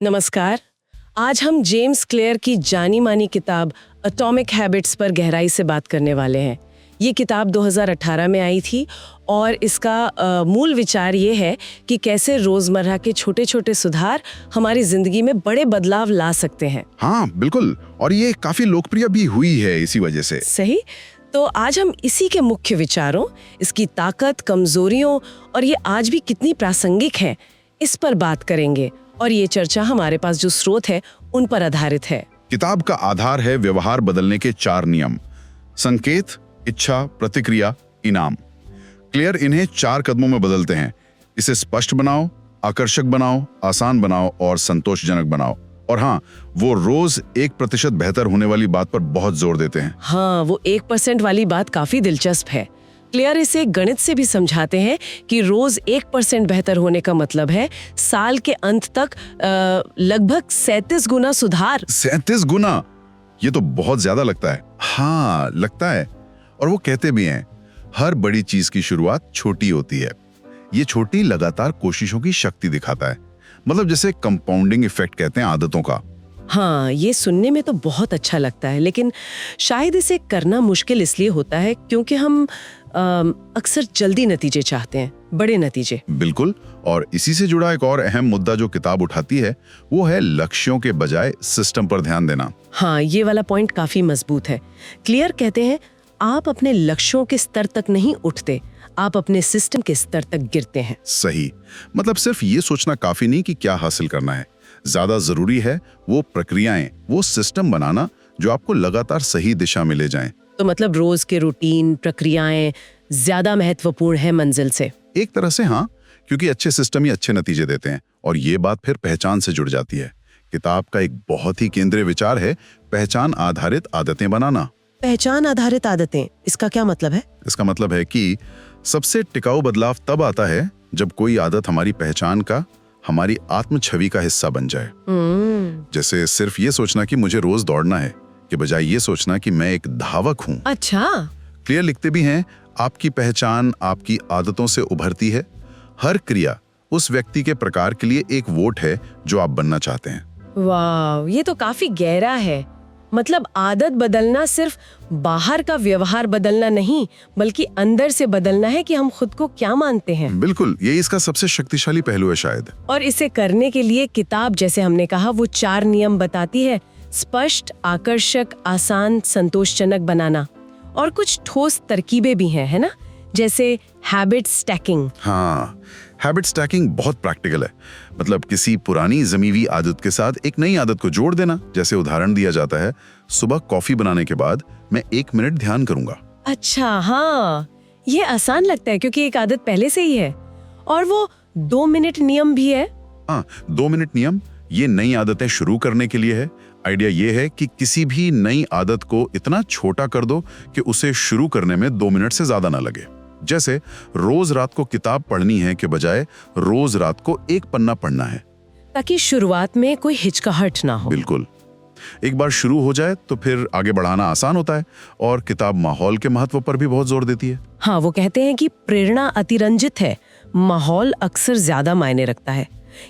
नमस्कार। आज हम जेम्स क्लियर की जानी मानी किताब एटॉमिक हैबिट्स पर गहराई से बात करने वाले हैं। ये किताब 2018 में आई थी और इसका मूल विचार ये है कि कैसे रोजमर्रा के छोटे छोटे सुधार हमारी जिंदगी में बड़े बदलाव ला सकते हैं। हाँ बिल्कुल, और ये काफी लोकप्रिय भी हुई है इसी वजह से। सही। तो आज हम इसी के मुख्य विचारों, इसकी ताकत, कमजोरियों और ये आज भी कितनी प्रासंगिक है, इस पर बात करेंगे। और ये चर्चा हमारे पास जो स्रोत है उन पर आधारित है। किताब का आधार है व्यवहार बदलने के 4 नियम: संकेत, इच्छा, प्रतिक्रिया, इनाम। क्लियर इन्हें 4 कदमों में बदलते हैं। इसे स्पष्ट बनाओ, आकर्षक बनाओ, आसान बनाओ और संतोषजनक बनाओ। और हाँ, वो रोज 1% बेहतर होने वाली बात पर बहुत जोर देते हैं। हाँ, वो 1% वाली बात काफी दिलचस्प है। क्लियर इसे गणित से भी समझाते हैं कि रोज 1% बेहतर होने का मतलब है साल के अंत तक लगभग 37 गुना सुधार। 37 गुना, ये तो बहुत ज्यादा लगता है। हाँ लगता है। और वो कहते भी हैं, हर बड़ी चीज की शुरुआत छोटी होती है। ये छोटी लगातार कोशिशों की शक्ति दिखाता है। मतलब जैसे कंपाउंडिंग इफेक्ट कहते हैं आदतों का। हाँ, ये सुनने में तो बहुत अच्छा लगता है, लेकिन शायद इसे करना मुश्किल इसलिए होता है क्योंकि हम अक्सर जल्दी नतीजे चाहते हैं, बड़े नतीजे। बिल्कुल। और इसी से जुड़ा एक और अहम मुद्दा जो किताब उठाती है वो है लक्ष्यों के बजाय सिस्टम पर ध्यान देना। हाँ, ये वाला पॉइंट काफी मजबूत है। क्लियर कहते हैं, आप अपने लक्ष्यों के स्तर तक नहीं उठते, आप अपने सिस्टम के स्तर तक गिरते हैं। सही। मतलब सिर्फ ये सोचना काफी नहीं कि क्या हासिल करना है, ज्यादा जरूरी है वो प्रक्रियाएं, वो सिस्टम बनाना जो आपको लगातार सही दिशा में ले जाएं। तो मतलब रोज के रूटीन, प्रक्रियाएं ज्यादा महत्वपूर्ण है मंजिल से। एक तरह से हाँ, क्योंकि अच्छे सिस्टम ही अच्छे नतीजे देते हैं। और ये बात फिर पहचान से जुड़ जाती है। किताब का एक बहुत ही केंद्रीय विचार है पहचान आधारित आदतें बनाना। पहचान आधारित आदतें, इसका क्या मतलब है? इसका मतलब है कि सबसे टिकाऊ बदलाव तब आता है जब कोई आदत हमारी पहचान का, हमारी आत्म छवि का हिस्सा बन जाए। जैसे सिर्फ ये सोचना कि मुझे रोज दौड़ना है के बजाय ये सोचना कि मैं एक धावक हूँ। अच्छा। क्लियर लिखते भी हैं, आपकी पहचान आपकी आदतों से उभरती है। हर क्रिया उस व्यक्ति के प्रकार के लिए एक वोट है जो आप बनना चाहते हैं। वाह, ये तो काफी गहरा है। मतलब आदत बदलना सिर्फ बाहर का व्यवहार बदलना नहीं, बल्कि अंदर से बदलना है कि हम खुद को क्या मानते हैं। बिल्कुल, यही इसका सबसे शक्तिशाली पहलू है शायद। और इसे करने के लिए किताब, जैसे हमने कहा, वो 4 नियम बताती है: स्पष्ट, आकर्षक, आसान, संतोषजनक बनाना। और कुछ ठोस तरकीबें भी हैं, है ना? जैसे हैबिट स्टैकिंग। हाँ, हैबिट स्टैकिंग बहुत प्रैक्टिकल है। मतलब किसी पुरानी जमी हुई आदत के साथ एक नई आदत को जोड़ देना। जैसे उदाहरण दिया जाता है, सुबह कॉफी बनाने के बाद मैं 1 मिनट ध्यान करूंगा। अच्छा, हाँ, ये आसान लगता है क्योंकि एक आदत पहले से ही है। और वो 2 मिनट नियम भी है। हाँ, 2 मिनट नियम, ये नई आदतें शुरू करने के लिए है। आइडिया ये है कि किसी भी नई आदत को इतना छोटा कर दो कि उसे शुरू करने में 2 मिनट से ज्यादा ना लगे। जैसे रोज रात को किताब पढ़नी है के बजाय रोज रात को 1 पन्ना पढ़ना है, ताकि शुरुआत में कोई हिचकिचाहट ना हो। बिल्कुल। एक बार शुरू हो जाए तो फिर आगे बढ़ाना आसान होता है। और किताब माहौल के महत्व पर भी बहुत जोर देती है। हाँ, वो कहते हैं कि प्रेरणा अतिरंजित है, माहौल अक्सर ज्यादा मायने रखता है।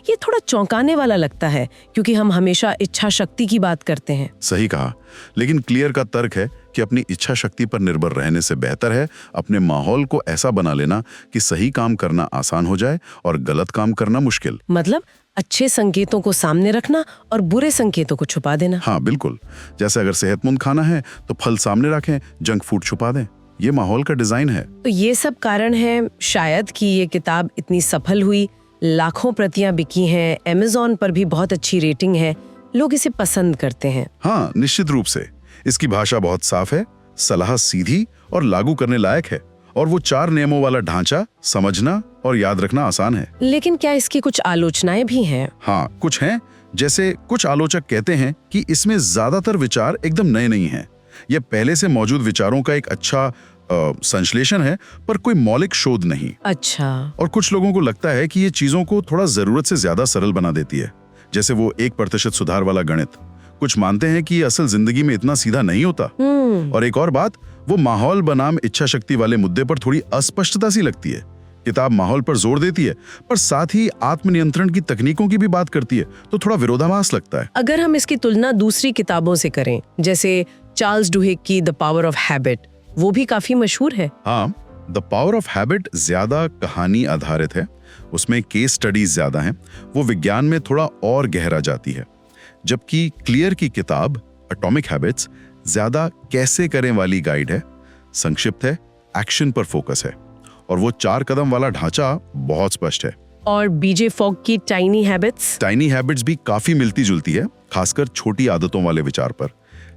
ये थोड़ा चौंकाने वाला लगता है क्योंकि हम हमेशा इच्छा शक्ति की बात करते हैं। सही कहा, लेकिन क्लियर का तर्क है कि अपनी इच्छा शक्ति पर निर्भर रहने से बेहतर है अपने माहौल को ऐसा बना लेना कि सही काम करना आसान हो जाए और गलत काम करना मुश्किल। मतलब अच्छे संकेतों को सामने रखना और बुरे संकेतों को छुपा देना। हाँ बिल्कुल। जैसे अगर सेहतमंद खाना है तो फल सामने रखें, जंक फूड छुपा दें। ये माहौल का डिजाइन है। तो ये सब कारण है शायद कि ये किताब इतनी सफल हुई। लाखों प्रतियां बिकी हैं, Amazon पर भी बहुत अच्छी रेटिंग है, लोग इसे पसंद करते हैं। हाँ, निश्चित रूप से। इसकी भाषा बहुत साफ है, सलाह सीधी और लागू करने लायक है। और वो 4 नियमों वाला ढांचा समझना और याद रखना आसान है। लेकिन क्या इसकी कुछ आलोचनाएं भी हैं? हाँ, कुछ हैं। जैसे कुछ आलोचक कहते हैं कि इसमें ज्यादातर विचार एकदम नए नहीं हैं। ये पहले से मौजूद विचारों का एक अच्छा संश्लेषण है, पर कोई मौलिक शोध नहीं। अच्छा। और कुछ लोगों को लगता है कि ये चीजों को थोड़ा जरूरत से ज्यादा सरल बना देती है। जैसे वो 1% सुधार वाला गणित। कुछ मानते हैं कि ये असल जिंदगी में इतना सीधा नहीं होता। और एक और बात, वो माहौल बनाम इच्छा शक्ति वाले मुद्दे पर थोड़ी अस्पष्टता सी लगती है किताब माहौल पर जोर देती है पर साथ ही आत्मनियंत्रण की तकनीकों की भी बात करती है, तो थोड़ा विरोधाभास लगता है। अगर हम इसकी तुलना दूसरी किताबों से करें, जैसे चार्ल्स डुहिक की द पावर ऑफ हैबिट, वो भी काफी मशहूर है। हाँ, द पावर ऑफ हैबिट ज्यादा कहानी आधारित है, उसमें केस स्टडीज ज्यादा हैं, वो विज्ञान में थोड़ा और गहरा जाती है। जबकि क्लियर की किताब एटॉमिक हैबिट्स ज्यादा कैसे करें वाली गाइड है, संक्षिप्त है, एक्शन पर फोकस है और वो 4 कदम वाला ढांचा बहुत स्पष्ट है। और बीजे फॉग की टाइनी हैबिट्स भी काफी मिलती जुलती है, खासकर छोटी आदतों वाले विचार पर।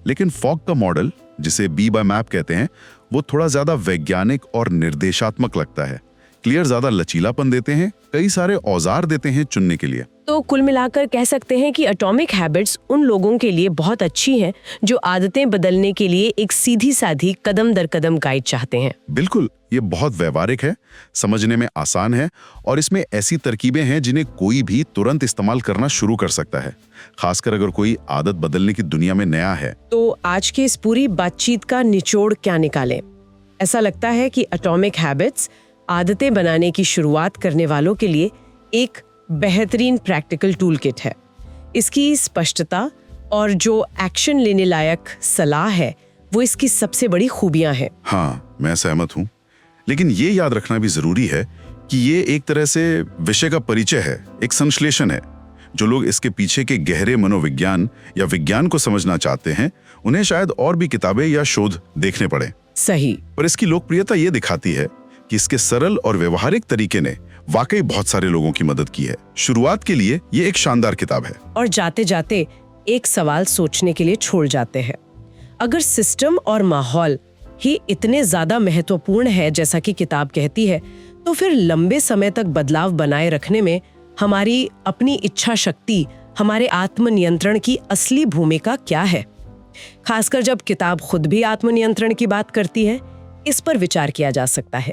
लेकिन फॉग का मॉडल, जिसे बी बाय मैप कहते हैं, वो थोड़ा ज्यादा वैज्ञानिक और निर्देशात्मक लगता है। क्लियर ज्यादा लचीलापन देते हैं, कई सारे औजार देते हैं चुनने के लिए। तो कुल मिलाकर कह सकते हैं कि एटॉमिक हैबिट्स उन लोगों के लिए बहुत अच्छी हैं जो आदतें बदलने के लिए एक सीधी साधी कदम दर कदम गाइड चाहते हैं। बिल्कुल, ये बहुत व्यवहारिक है, समझने में आसान है और इसमें ऐसी तरकीबें हैं जिन्हें कोई भी तुरंत इस्तेमाल करना शुरू कर सकता है, खासकर अगर कोई आदत बदलने की दुनिया में नया है। तो आज की इस पूरी बातचीत का निचोड़ क्या निकालें? ऐसा लगता है कि एटॉमिक हैबिट्स आदतें बनाने की शुरुआत करने वालों के लिए एक बेहतरीन प्रैक्टिकल टूल किट है। इसकी स्पष्टता और जो एक्शन लेने लायक सलाह है, वो इसकी सबसे बड़ी खूबियां हैं। हाँ, मैं सहमत हूँ, लेकिन ये याद रखना भी जरूरी है कि ये एक तरह से विषय का परिचय है, एक संश्लेषण है। जो लोग इसके पीछे के गहरे मनोविज्ञान या विज्ञान को समझना चाहते हैं, उन्हें शायद और भी किताबें या शोध देखने पड़े। सही। पर इसकी लोकप्रियता ये दिखाती है कि इसके सरल और व्यवहारिक तरीके ने वाकई बहुत सारे लोगों की मदद की है। शुरुआत के लिए ये एक शानदार किताब है। और जाते जाते एक सवाल सोचने के लिए छोड़ जाते हैं। अगर सिस्टम और माहौल ही इतने ज्यादा महत्वपूर्ण है जैसा कि किताब कहती है, तो फिर लंबे समय तक बदलाव बनाए रखने में हमारी अपनी इच्छा शक्ति, हमारे आत्मनियंत्रण की असली भूमिका क्या है? खासकर जब किताब खुद भी आत्मनियंत्रण की बात करती है, इस पर विचार किया जा सकता है।